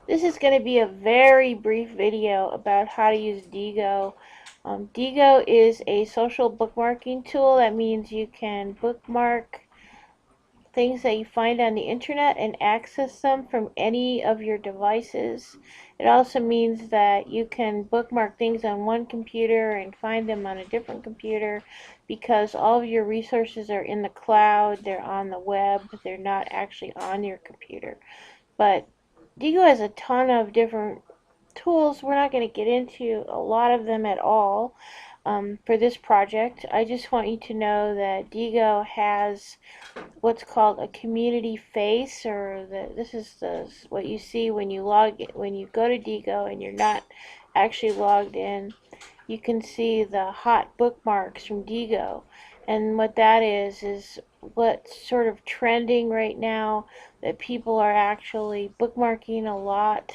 This is going to be a very brief video about how to use Diigo. Diigo is a social bookmarking tool. That means you can bookmark things that you find on the internet and access them from any of your devices. It also means that you can bookmark things on one computer and find them on a different computer because all of your resources are in the cloud, they're on the web, they're not actually on your computer. But Diigo has a ton of different tools. We're not going to get into a lot of them at all for this project. I just want you to know that Diigo has what's called a community face, or this is what you see when you when you go to Diigo and you're not actually logged in. You can see the hot bookmarks from Diigo, and what that is what's sort of trending right now that people are actually bookmarking a lot.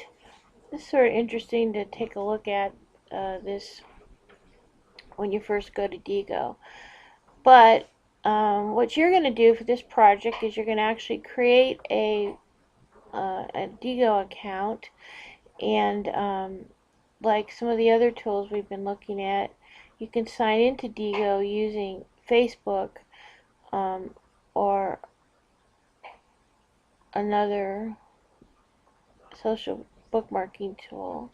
It's sort of interesting to take a look at this when you first go to Diigo. But what you're going to do for this project is you're going to actually create a Diigo account, and like some of the other tools we've been looking at, you can sign into Diigo using Facebook or another social bookmarking tool.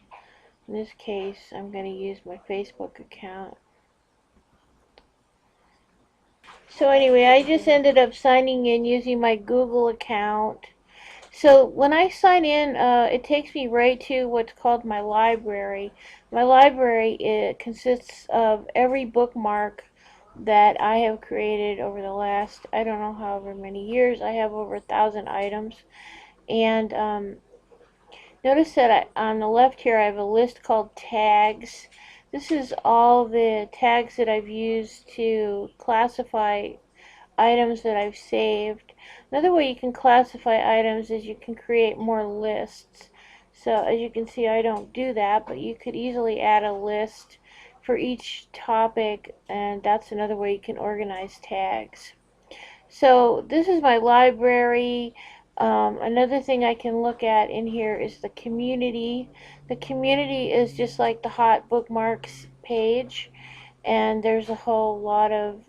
In this case, I'm going to use my Facebook account. So anyway, I just ended up signing in using my Google account. So when I sign in, it takes me right to what's called my library. My library, it consists of every bookmark that I have created over the last, I don't know, however many years. I have over 1,000 items. And notice that on the left here I have a list called tags. This is all the tags that I've used to classify items that I've saved. Another way you can classify items is you can create more lists. So as you can see, I don't do that, but you could easily add a list for each topic, and that's another way you can organize tags. So this is my library. Another thing I can look at in here is the community. The community is just like the hot bookmarks page, and there's a whole lot of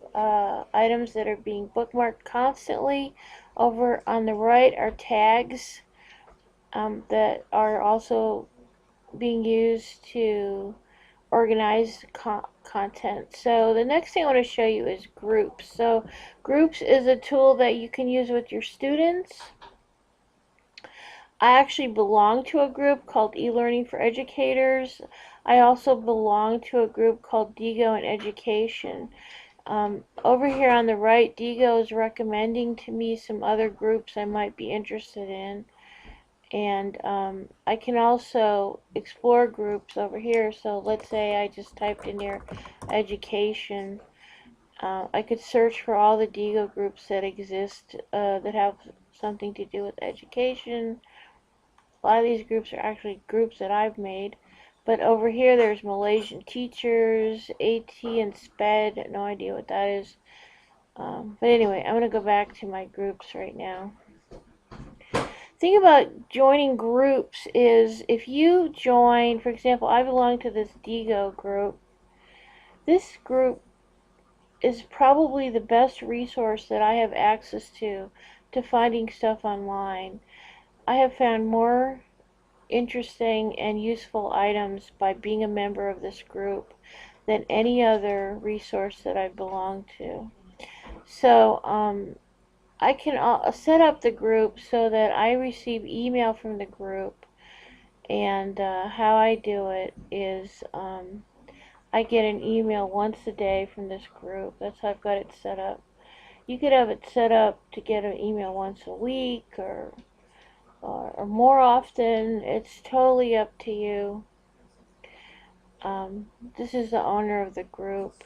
items that are being bookmarked constantly. Over on the right are tags that are also being used to organize content. So the next thing I want to show you is groups. So groups is a tool that you can use with your students. I actually belong to a group called e-learning for educators. I also belong to a group called Diigo in Education. Over here on the right, Diigo is recommending to me some other groups I might be interested in. And I can also explore groups over here. So let's say I just typed in here education. I could search for all the Diigo groups that exist that have something to do with education. A lot of these groups are actually groups that I've made. But over here there's Malaysian teachers, AT and SPED, no idea what that is. But anyway, I'm going to go back to my groups right now. The thing about joining groups is if you join, for example, I belong to this Diigo group. This group is probably the best resource that I have access to finding stuff online. I have found more interesting and useful items by being a member of this group than any other resource that I belong to. So I can set up the group so that I receive email from the group, and how I do it is I get an email once a day from this group. That's how I've got it set up. You could have it set up to get an email once a week or more often. It's totally up to you. This is the owner of the group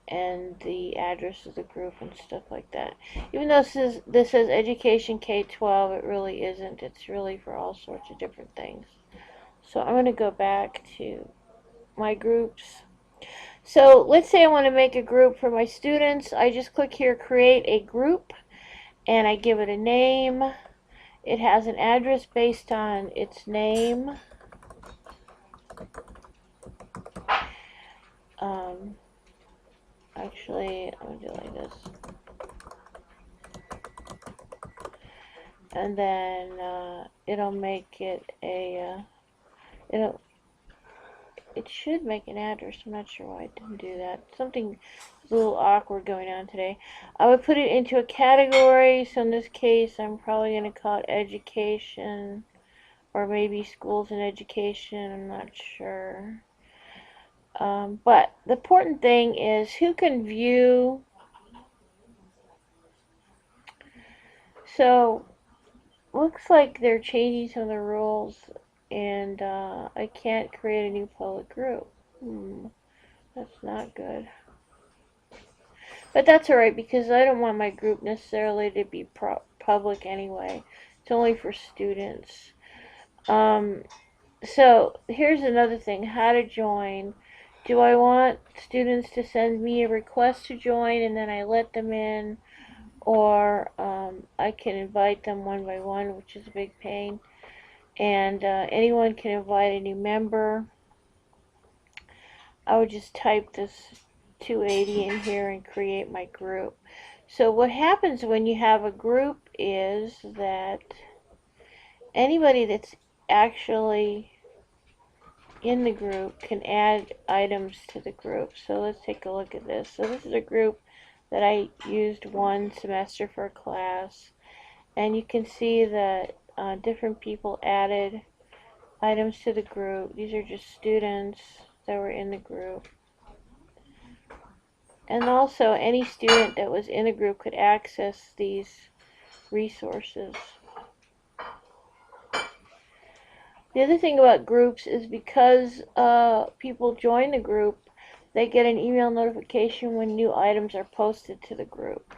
and the address of the group and stuff like that. Even though this says Education K-12, it really isn't. It's really for all sorts of different things. So I'm going to go back to my groups. So let's say I want to make a group for my students. I just click here, create a group, and I give it a name, It has an address based on its name. Um, Actually, I'm gonna do it like this. And then it'll make it it should make an address. I'm not sure why it didn't do that. Something a little awkward going on today. I would put it into a category. So in this case, I'm probably going to call it education, or maybe schools and education. I'm not sure. But the important thing is who can view. So looks like they're changing some of the rules, and I can't create a new public group. That's not good. But that's alright because I don't want my group necessarily to be public anyway. It's only for students. Um, so here's another thing, how to join. Do I want students to send me a request to join and then I let them in, or I can invite them one by one, which is a big pain, and anyone can invite a new member. I would just type this 280 in here and create my group. So what happens when you have a group is that anybody that's actually in the group can add items to the group. So let's take a look at this. So this is a group that I used one semester for a class, and you can see that different people added items to the group. These are just students that were in the group. And also any student that was in the group could access these resources. The other thing about groups is because people join the group, they get an email notification when new items are posted to the group.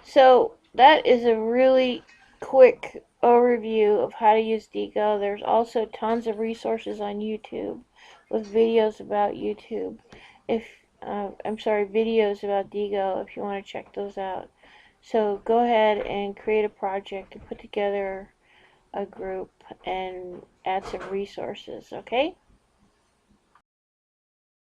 So that is a really quick overview of how to use Diigo. There's also tons of resources on YouTube with videos about YouTube. Videos about Diigo if you want to check those out. So go ahead and create a project and put together a group and add some resources, okay?